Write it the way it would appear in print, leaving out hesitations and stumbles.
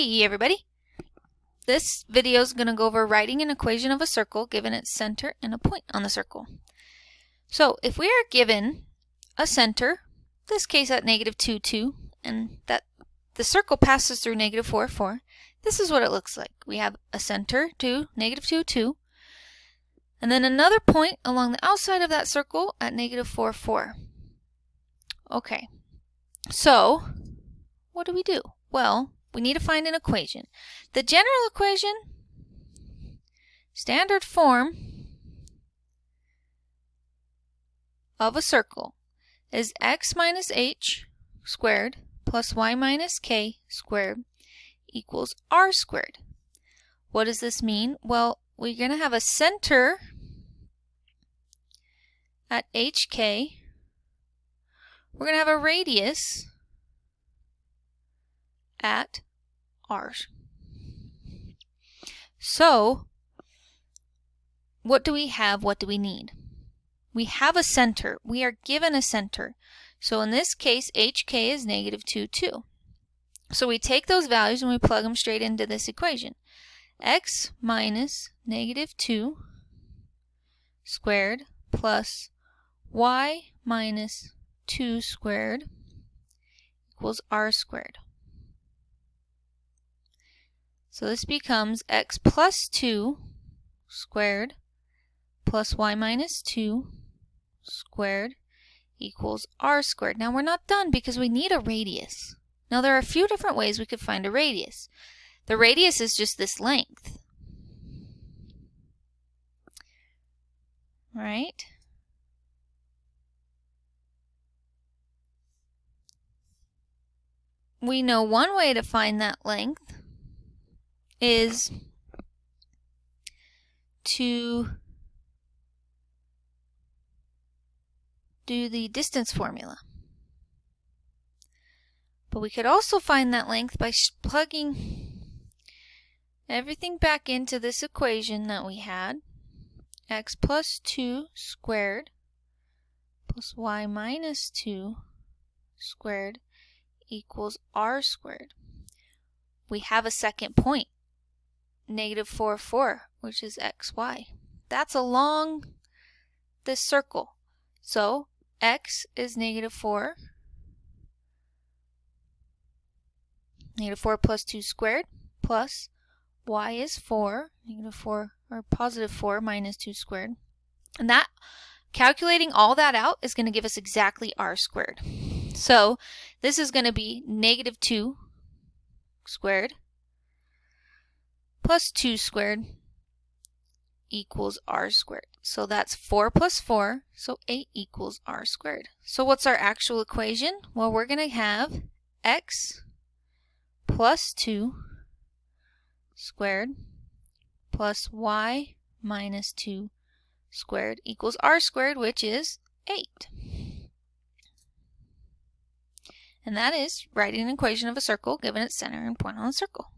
Hey everybody! This video is going to go over writing an equation of a circle given its center and a point on the circle. So if we are given a center, this case at -2, 2, and that the circle passes through -4, 4, this is what it looks like. We have a center to -2, 2, and then another point along the outside of that circle at -4, 4. Okay, so what do we do? Well, we need to find an equation. The general equation, standard form of a circle, is x minus h squared plus y minus k squared equals r squared. What does this mean? Well, we're going to have a center at hk. We're going to have a radius at r. So, what do we have? What do we need? We have a center. We are given a center. So in this case, hk is -2, 2. So we take those values and we plug them straight into this equation. X minus -2 squared plus y minus 2 squared equals r squared. So this becomes x plus 2 squared plus y minus 2 squared equals r squared. Now we're not done because we need a radius. Now there are a few different ways we could find a radius. The radius is just this length. Right? We know one way to find that length is to do the distance formula. But we could also find that length by plugging everything back into this equation that we had. X plus 2 squared plus y minus 2 squared equals r squared. We have a second point, -4, 4, which is xy. That's along this circle. So x is -4. -4 plus 2 squared plus y is 4, -4 or +4 minus 2 squared. And that, calculating all that out, is going to give us exactly r squared. So this is going to be -2 squared plus 2 squared equals r squared. So that's 4 plus 4, so 8 equals r squared. So what's our actual equation? Well, we're going to have x plus 2 squared plus y minus 2 squared equals r squared, which is 8. And that is writing an equation of a circle given its center and point on the circle.